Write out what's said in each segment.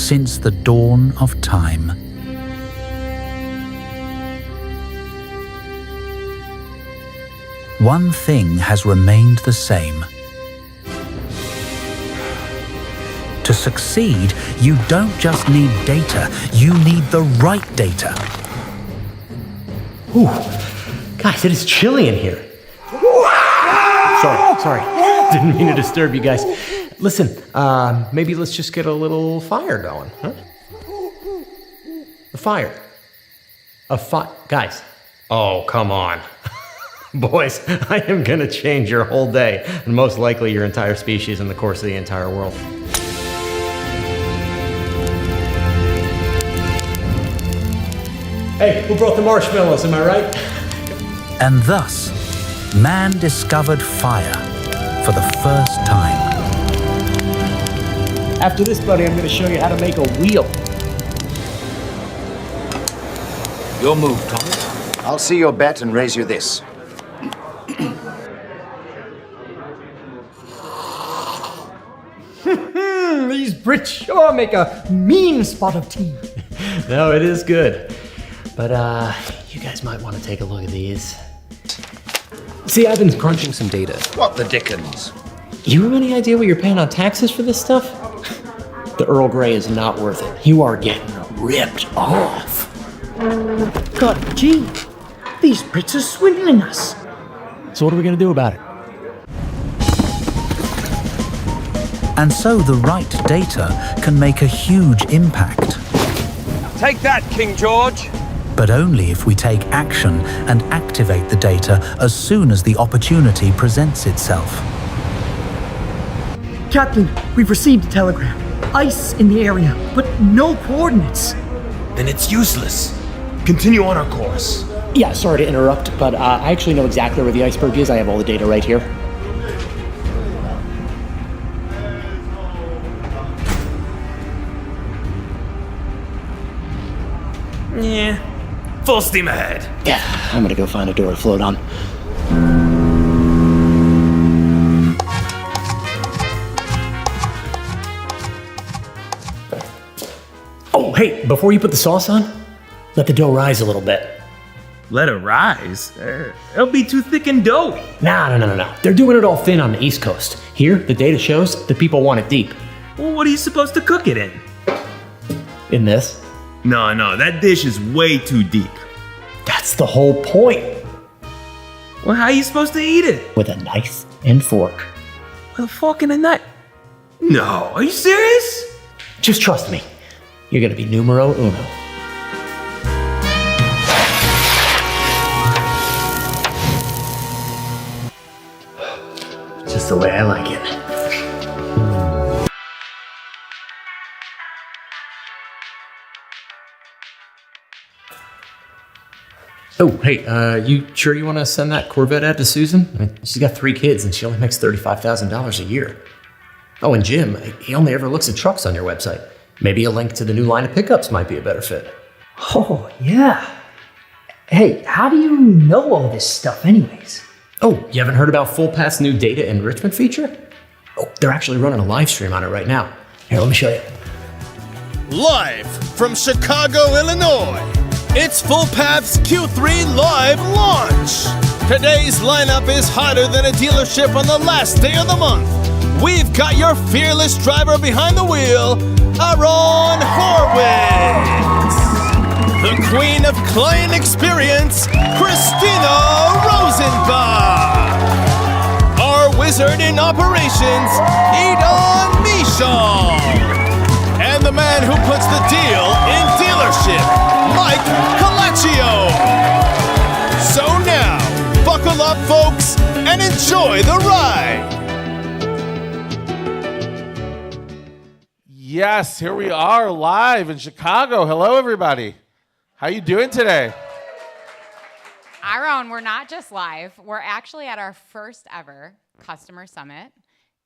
since the dawn of time. One thing has remained the same. To succeed, you don't just need data, you need the right data. Ooh, guys, it is chilly in here. Sorry. Didn't mean to disturb you guys. Listen, maybe let's just get a little fire going, huh? A fire. Guys. Oh, come on. Boys, I am gonna change your whole day, and most likely your entire species in the course of the entire world. Hey, who brought the marshmallows, am I right? And thus, man discovered fire for the first time. After this, buddy, I'm gonna show you how to make a wheel. Your move, Thomas. I'll see your bet and raise you this. These Brits sure make a mean spot of tea. No, it is good. But, you guys might want to take a look at these. See, I've been crunching some data. What the dickens? You have any idea what you're paying on taxes for this stuff? The Earl Grey is not worth it. You are getting ripped off. God, gee, these Brits are swindling us. So what are we gonna do about it? And so the right data can make a huge impact. Take that, King George. But only if we take action and activate the data as soon as the opportunity presents itself. Captain, we've received a telegram. Ice in the area, but no coordinates. Then it's useless. Continue on our course. Yeah, sorry to interrupt, but I actually know exactly where the iceberg is. I have all the data right here. Yeah. Full steam ahead. Yeah, I'm gonna go find a door to float on. Oh, hey, before you put the sauce on, let the dough rise a little bit. Let it rise? It'll be too thick and doughy. No. They're doing it all thin on the East Coast. Here, the data shows the people want it deep. Well, what are you supposed to cook it in? In this? No, that dish is way too deep. That's the whole point. Well, how are you supposed to eat it? With a knife and fork. With a fork and a knife? No, are you serious? Just trust me. You're gonna be numero uno. Just the way I like it. Oh, hey, you sure you want to send that Corvette ad to Susan? I mean, she's got 3 kids and she only makes $35,000 a year. Oh, and Jim, he only ever looks at trucks on your website. Maybe a link to the new line of pickups might be a better fit. Oh, yeah. Hey, how do you know all this stuff anyways? Oh, you haven't heard about Fullpath's new data enrichment feature? Oh, they're actually running a live stream on it right now. Here, let me show you. Live from Chicago, Illinois, it's Fullpath's Q3 Live launch. Today's lineup is hotter than a dealership on the last day of the month. We've got your fearless driver behind the wheel, Aaron Horwitz. The queen of client experience, Christina Rosenbach. Our wizard in operations, Edon Michal. And the man who puts the deal in dealership, Mike Colaccio. So now, buckle up, folks, and enjoy the ride. Yes, here we are live in Chicago. Hello, everybody. How you doing today? Aaron, we're not just live. We're actually at our first ever customer summit,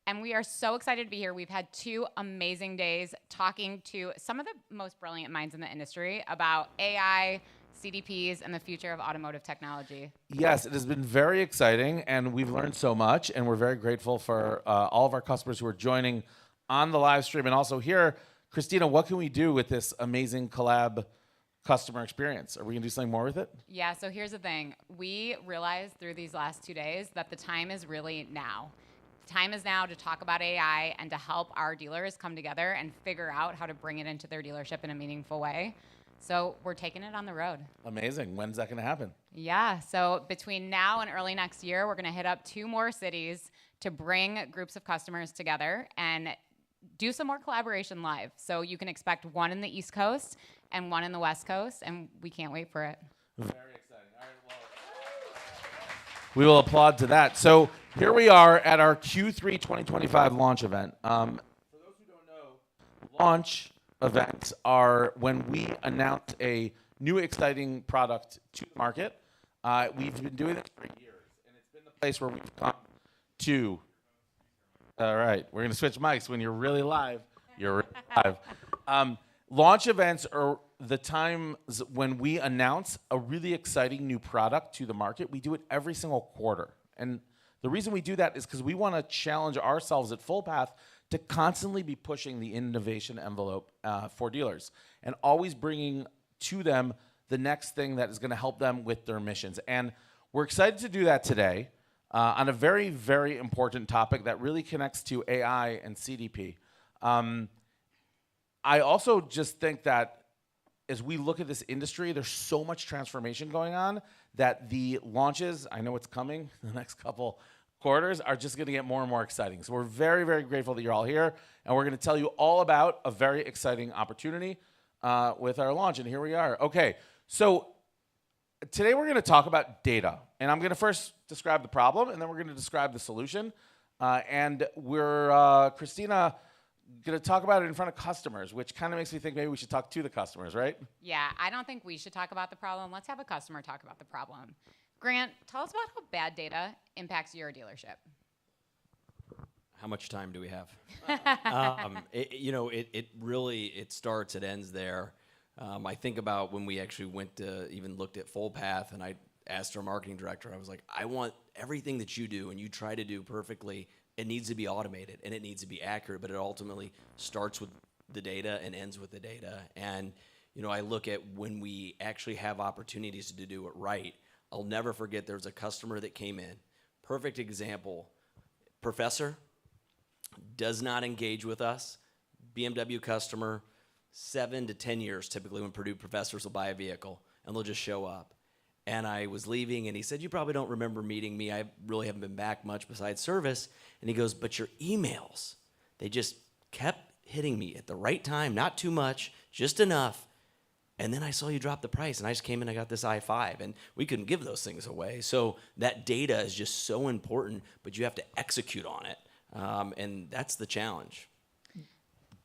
and we are so excited to be here. We've had 2 amazing days talking to some of the most brilliant minds in the industry about AI, CDPs, and the future of automotive technology. Yes, it has been very exciting, and we've learned so much, and we're very grateful for all of our customers who are joining on the live stream and also here Christina, what can we do with this amazing collab customer experience? Are we gonna do something more with it? Yeah, so here's the thing. We realized through these last 2 days that the time is really now. Time is now to talk about AI and to help our dealers come together and figure out how to bring it into their dealership in a meaningful way. So we're taking it on the road. Amazing. When's that gonna happen? Yeah, so between now and early next year, we're gonna hit up 2 more cities to bring groups of customers together and do some more collaboration live. So you can expect one in the East Coast and one in the West Coast, and we can't wait for it. Very exciting. All right, well, we will applaud to that. So here we are at our Q3 2025 launch event. For those who don't know, launch events are when we announce a new exciting product to market. We've been doing this for years, and it's been the place where we've come to. All right, we're gonna switch mics. When you're really live, you're really live. Launch events are the times when we announce a really exciting new product to the market. We do it every single quarter. And the reason we do that is because we want to challenge ourselves at Fullpath to constantly be pushing the innovation envelope for dealers and always bringing to them the next thing that is going to help them with their missions. And we're excited to do that today on a very, very important topic that really connects to AI and CDP. I also just think that as we look at this industry, there's so much transformation going on that the launches, I know it's coming in the next couple quarters, are just going to get more and more exciting. So we're very, very grateful that you're all here, and we're going to tell you all about a very exciting opportunity with our launch, and here we are. Okay, so today we're going to talk about data, and I'm going to first describe the problem, and then we're going to describe the solution, and we're, Christina, going to talk about it in front of customers, which kind of makes me think maybe we should talk to the customers, right? Yeah, I don't think we should talk about the problem. Let's have a customer talk about the problem. Grant, tell us about how bad data impacts your dealership. How much time do we have? It really starts, it ends there. I think about when we actually went to even looked at Fullpath, and I asked our marketing director, I was like, I want everything that you do and you try to do perfectly. It needs to be automated and it needs to be accurate, but it ultimately starts with the data and ends with the data. And, I look at when we actually have opportunities to do it right. I'll never forget there was a customer that came in. Perfect example. Professor does not engage with us. BMW customer, 7 to 10 years typically when Purdue professors will buy a vehicle and they'll just show up. And I was leaving, and he said, you probably don't remember meeting me. I really haven't been back much besides service. And he goes, but your emails, they just kept hitting me at the right time, not too much, just enough. And then I saw you drop the price, and I just came in and I got this i5, and we couldn't give those things away. So that data is just so important, but you have to execute on it, and that's the challenge.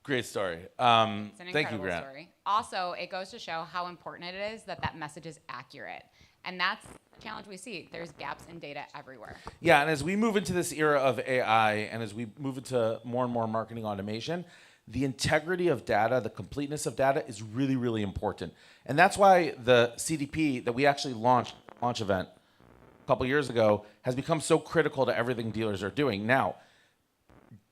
Great story. It's an Thank you, incredible Grant. story. Also, it goes to show how important it is that message is accurate. And that's the challenge we see. There's gaps in data everywhere. Yeah, and as we move into this era of AI and as we move into more and more marketing automation, the integrity of data, the completeness of data is really, really important. And that's why the CDP that we actually launch event a couple years ago has become so critical to everything dealers are doing. Now,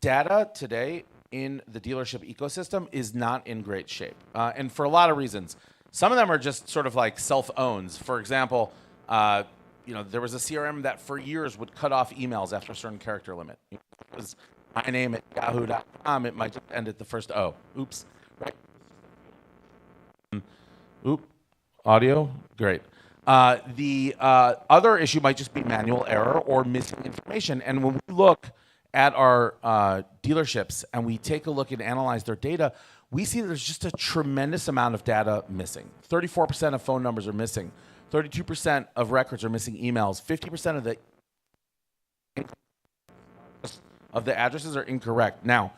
data today in the dealership ecosystem is not in great shape, and for a lot of reasons. Some of them are just sort of like self-owns. For example, there was a CRM that for years would cut off emails after a certain character limit. It was my name at yahoo.com. It might just end at the first O. Oops. Right. Audio? Great. The other issue might just be manual error or missing information. And when we look at our dealerships and we take a look and analyze their data, we see that there's just a tremendous amount of data missing. 34% of phone numbers are missing. 32% of records are missing emails. 50% of the addresses are incorrect. Now,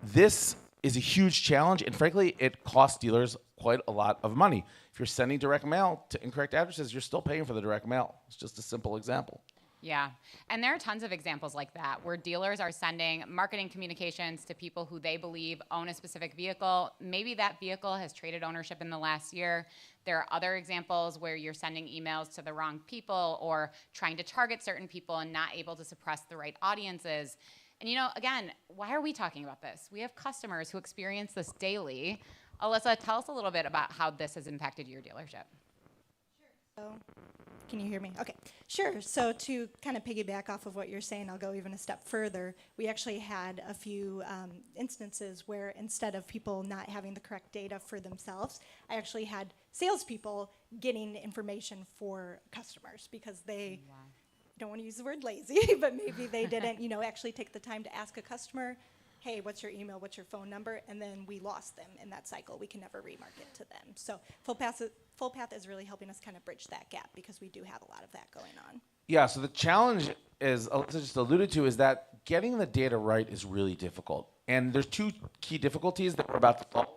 this is a huge challenge, and frankly, it costs dealers quite a lot of money. If you're sending direct mail to incorrect addresses, you're still paying for the direct mail. It's just a simple example. Yeah, and there are tons of examples like that where dealers are sending marketing communications to people who they believe own a specific vehicle. Maybe that vehicle has traded ownership in the last year. There are other examples where you're sending emails to the wrong people or trying to target certain people and not able to suppress the right audiences. And again, why are we talking about this? We have customers who experience this daily. Alyssa, tell us a little bit about how this has impacted your dealership. So, can you hear me? Okay, sure. So to kind of piggyback off of what you're saying, I'll go even a step further. We actually had a few instances where instead of people not having the correct data for themselves, I actually had salespeople getting information for customers because they don't want to use the word lazy, but maybe they didn't, actually take the time to ask a customer, hey, what's your email, what's your phone number, and then we lost them in that cycle. We can never remarket to them. So Fullpath is really helping us kind of bridge that gap because we do have a lot of that going on. Yeah, so the challenge is, Alyssa just alluded to, is that getting the data right is really difficult. And there's two key difficulties that we're about to solve.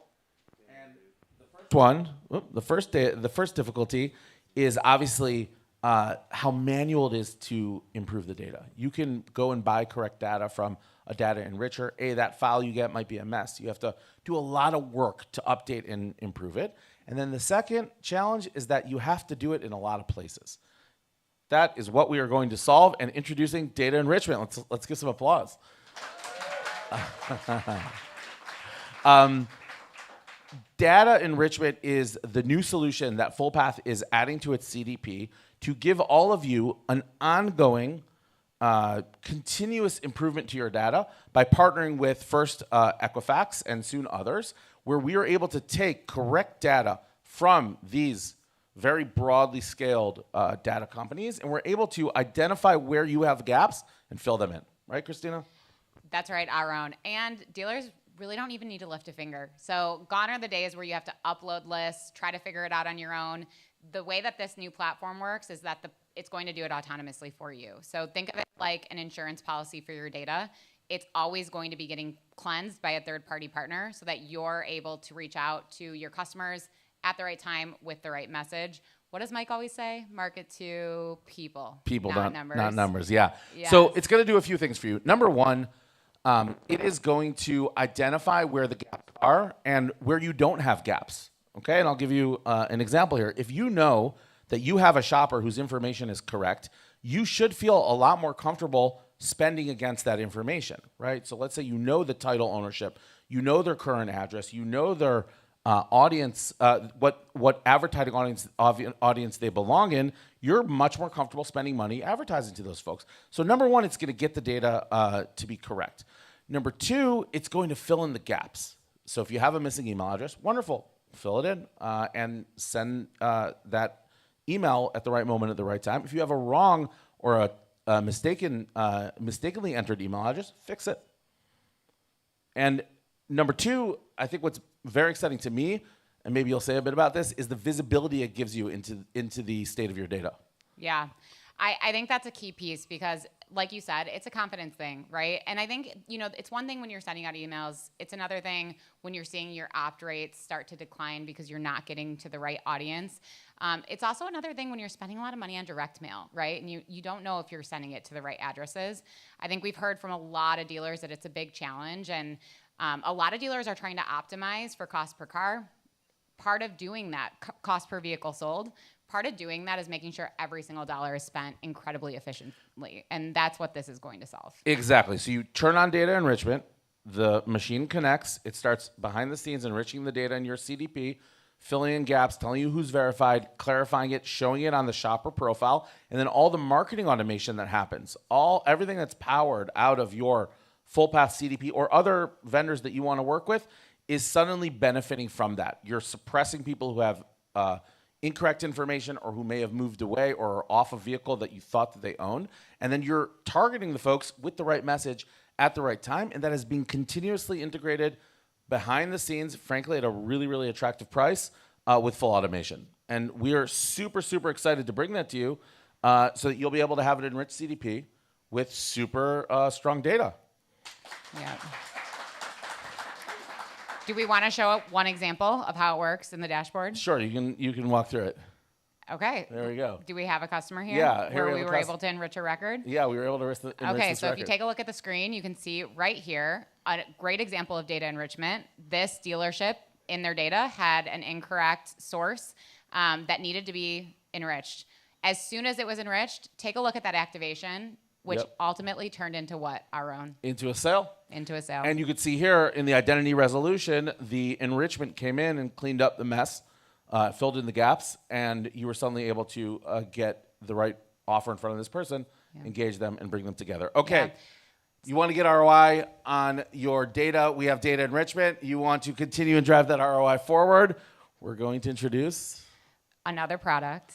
And the first difficulty is obviously how manual it is to improve the data. You can go and buy correct data from a data enricher. That file you get might be a mess. You have to do a lot of work to update and improve it. And then the second challenge is that you have to do it in a lot of places. That is what we are going to solve, and introducing data enrichment. Let's give some applause. Data enrichment is the new solution that Fullpath is adding to its CDP to give all of you an ongoing, continuous improvement to your data by partnering with first Equifax and soon others, where we are able to take correct data from these very broadly scaled data companies, and we're able to identify where you have gaps and fill them in. Right, Christina? That's right, Aaron. And dealers really don't even need to lift a finger. So gone are the days where you have to upload lists, try to figure it out on your own. The way that this new platform works is that it's going to do it autonomously for you. So think of it like an insurance policy for your data. It's always going to be getting cleansed by a third-party partner so that you're able to reach out to your customers at the right time with the right message. What does Mike always say? Market to people. People, not numbers. Not numbers, yeah. Yes. So it's going to do a few things for you. Number one, it is going to identify where the gaps are and where you don't have gaps. Okay, and I'll give you an example here. If you know that you have a shopper whose information is correct, you should feel a lot more comfortable spending against that information, right? So let's say you know the title ownership, you know their current address, you know their audience, what advertising audience they belong in. You're much more comfortable spending money advertising to those folks. So number one, it's going to get the data to be correct. Number two, it's going to fill in the gaps. So if you have a missing email address, wonderful. Fill it in and send that email at the right moment at the right time. If you have a wrong or a mistakenly entered email address, fix it. And number two, I think what's very exciting to me, and maybe you'll say a bit about this, is the visibility it gives you into the state of your data. Yeah. I think that's a key piece because, like you said, it's a confidence thing, right? And I think, it's one thing when you're sending out emails. It's another thing when you're seeing your opt rates start to decline because you're not getting to the right audience. It's also another thing when you're spending a lot of money on direct mail, right? And you don't know if you're sending it to the right addresses. I think we've heard from a lot of dealers that it's a big challenge. And a lot of dealers are trying to optimize for cost per car. Part of doing that, cost per vehicle sold, part of doing that is making sure every single dollar is spent incredibly efficiently. And that's what this is going to solve. Exactly. So you turn on data enrichment, the machine connects, it starts behind the scenes enriching the data in your CDP, filling in gaps, telling you who's verified, clarifying it, showing it on the shopper profile, and then all the marketing automation that happens, everything that's powered out of your Fullpath CDP or other vendors that you want to work with is suddenly benefiting from that. You're suppressing people who have incorrect information or who may have moved away or are off a vehicle that you thought that they owned. And then you're targeting the folks with the right message at the right time. And that is being continuously integrated behind the scenes, frankly, at a really, really attractive price with full automation. And we are super, super excited to bring that to you so that you'll be able to have an enriched CDP with super strong data. Yeah. Do we want to show up one example of how it works in the dashboard? Sure, you can walk through it. Okay. There we go. Do we have a customer here? Yeah. Where we were able to enrich a record? Yeah, we were able to enrich this record. Okay, so if you take a look at the screen, you can see right here a great example of data enrichment. This dealership in their data had an incorrect source that needed to be enriched. As soon as it was enriched, take a look at that activation. which Yep. ultimately turned into what? Our own. Into a sale. Into a sale. And you could see here in the identity resolution, the enrichment came in and cleaned up the mess, filled in the gaps, and you were suddenly able to get the right offer in front of this person, engage them, and bring them together. Okay. Yeah. You want to get ROI on your data. We have data enrichment. You want to continue and drive that ROI forward. We're going to introduce Another product.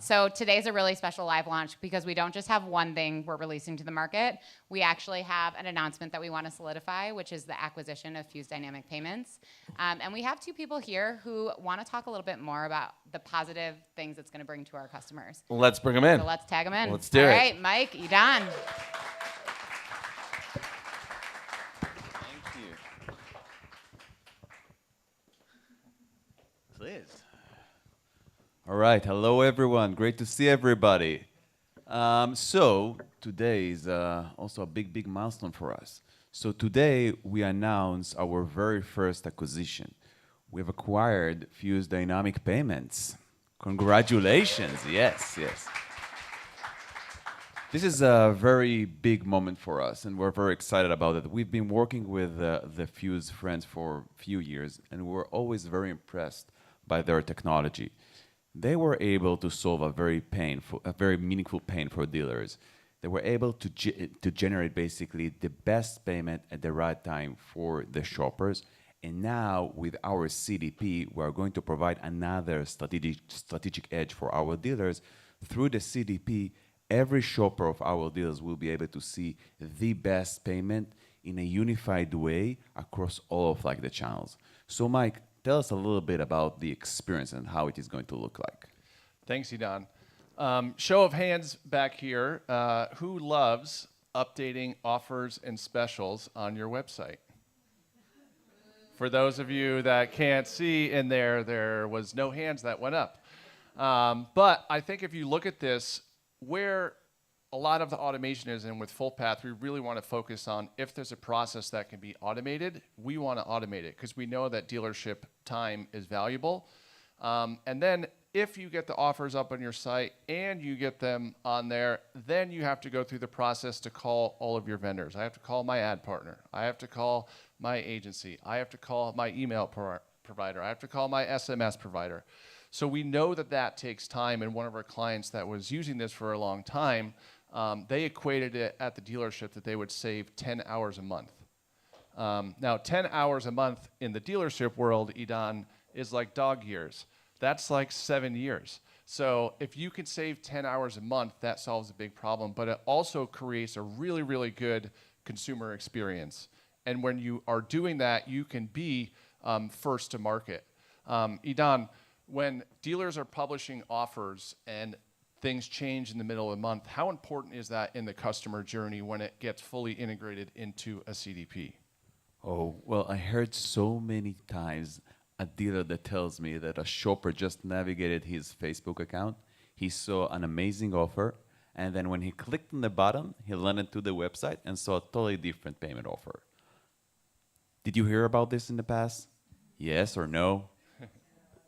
So today's a really special live launch because we don't just have one thing we're releasing to the market. We actually have an announcement that we want to solidify, which is the acquisition of Fuse Dynamic Payments. And we have two people here who want to talk a little bit more about the positive things it's going to bring to our customers. Let's bring them in. So let's tag them in. Let's do it. All right, Mike, Idan. Please. All right. Hello, everyone. Great to see everybody. So today is also a big milestone for us. So today we announce our very first acquisition. We've acquired Fuse Dynamic Payments. Congratulations. Yes. This is a very big moment for us, and we're very excited about it. We've been working with the Fuse friends for a few years, and we're always very impressed by their technology. They were able to solve a very meaningful pain for dealers. They were able to generate basically the best payment at the right time for the shoppers. And now with our CDP, we're going to provide another strategic edge for our dealers. Through the CDP, every shopper of our dealers will be able to see the best payment in a unified way across all of the channels. So Mike, tell us a little bit about the experience and how it is going to look like. Thanks, Idan. Show of hands back here. Who loves updating offers and specials on your website? For those of you that can't see in there was no hands that went up. But I think if you look at this, where a lot of the automation is, and with Fullpath, we really want to focus on if there's a process that can be automated, we want to automate it because we know that dealership time is valuable. And then if you get the offers up on your site and you get them on there, then you have to go through the process to call all of your vendors. I have to call my ad partner. I have to call my agency. I have to call my email provider. I have to call my SMS provider. So we know that that takes time, and one of our clients that was using this for a long time, they equated it at the dealership that they would save 10 hours a month. Now, 10 hours a month in the dealership world, Idan, is like dog years. That's like 7 years. So if you can save 10 hours a month, that solves a big problem, but it also creates a really good consumer experience. And when you are doing that, you can be first to market. Idan, when dealers are publishing offers and things change in the middle of the month, how important is that in the customer journey when it gets fully integrated into a CDP? Oh, well, I heard so many times a dealer that tells me that a shopper just navigated his Facebook account, he saw an amazing offer, and then when he clicked on the button, he landed to the website and saw a totally different payment offer. Did you hear about this in the past? Yes or no?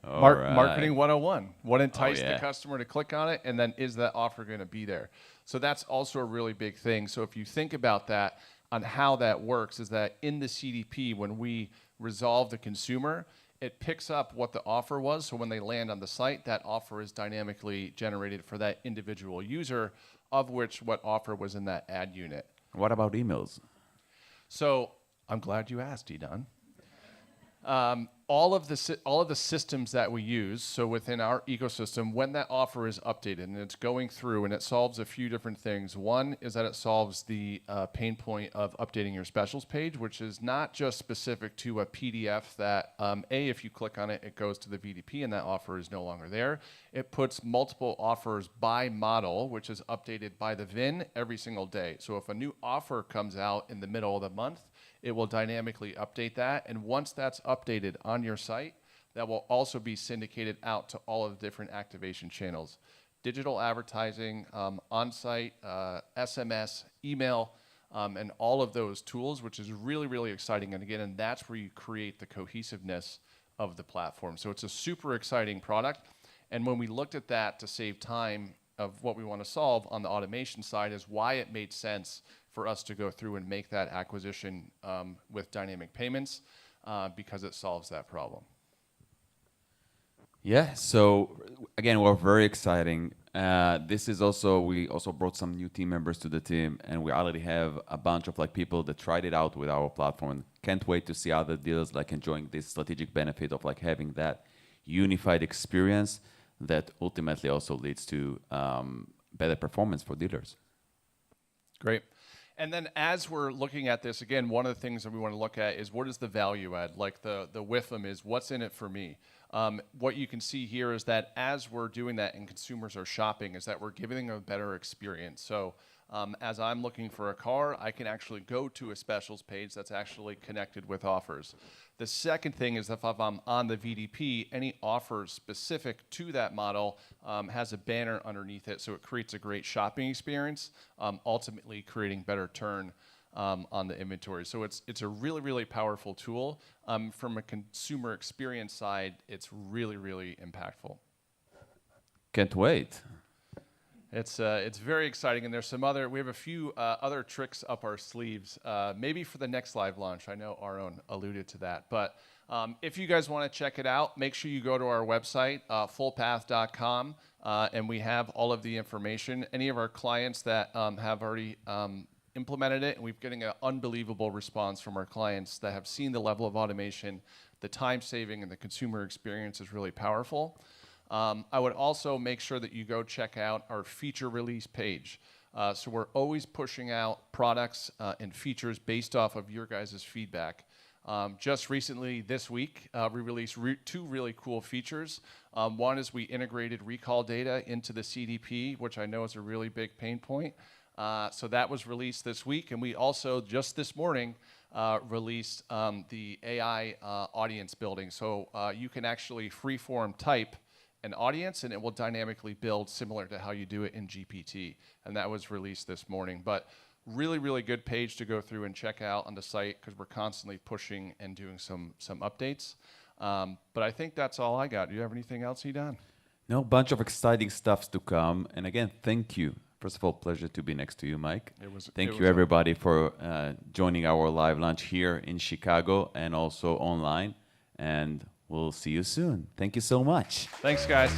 Marketing 101. What enticed the customer to click on it, and then is that offer going to be there? So that's also a really big thing. So if you think about that, on how that works, is that in the CDP, when we resolve the consumer, it picks up what the offer was. So when they land on the site, that offer is dynamically generated for that individual user, of which what offer was in that ad unit. What about emails? So I'm glad you asked, Idan. All of the systems that we use, so within our ecosystem, when that offer is updated and it's going through and it solves a few different things. One is that it solves the pain point of updating your specials page, which is not just specific to a PDF that, if you click on it, it goes to the VDP and that offer is no longer there. It puts multiple offers by model, which is updated by the VIN every single day. So if a new offer comes out in the middle of the month, it will dynamically update that. And once that's updated on your site, that will also be syndicated out to all of the different activation channels. Digital advertising, on-site, SMS, email, and all of those tools, which is really exciting. And again, and that's where you create the cohesiveness of the platform. So it's a super exciting product. And when we looked at that to save time of what we want to solve on the automation side is why it made sense for us to go through and make that acquisition with dynamic payments because it solves that problem. Yeah, so again, we're very exciting. This is also, we also brought some new team members to the team, and we already have a bunch of like people that tried it out with our platform. Can't wait to see other deals like enjoying this strategic benefit of like having that unified experience that ultimately also leads to better performance for dealers. Great. And then as we're looking at this, again, one of the things that we want to look at is what is the value add? Like the WIFM is what's in it for me? What you can see here is that as we're doing that and consumers are shopping, is that we're giving them a better experience. So as I'm looking for a car, I can actually go to a specials page that's actually connected with offers. The second thing is that if I'm on the VDP, any offers specific to that model has a banner underneath it, so it creates a great shopping experience, ultimately creating better turn on the inventory. So it's a really, really powerful tool. From a consumer experience side, it's really, really impactful. Can't wait. It's very exciting, and there's we have a few other tricks up our sleeves, maybe for the next live launch. I know Aaron alluded to that, but if you guys want to check it out, make sure you go to our website, fullpath.com, and we have all of the information. Any of our clients that have already implemented it, and we're getting an unbelievable response from our clients that have seen the level of automation, the time saving, and the consumer experience is really powerful. I would also make sure that you go check out our feature release page. So we're always pushing out products and features based off of your guys' feedback. Just recently, this week, we released two really cool features. One is we integrated recall data into the CDP, which I know is a really big pain point. So that was released this week, and we also, just this morning, released the AI audience building. So you can actually freeform type an audience, and it will dynamically build similar to how you do it in GPT. And that was released this morning. But really, really good page to go through and check out on the site because we're constantly pushing and doing some updates. But I think that's all I got. Do you have anything else, Edan? No, bunch of exciting stuff to come. And again, thank you. First of all, pleasure to be next to you, Mike. Thank you, everybody, for joining our live lunch here in Chicago and also online. And we'll see you soon. Thank you so much. Thanks, guys.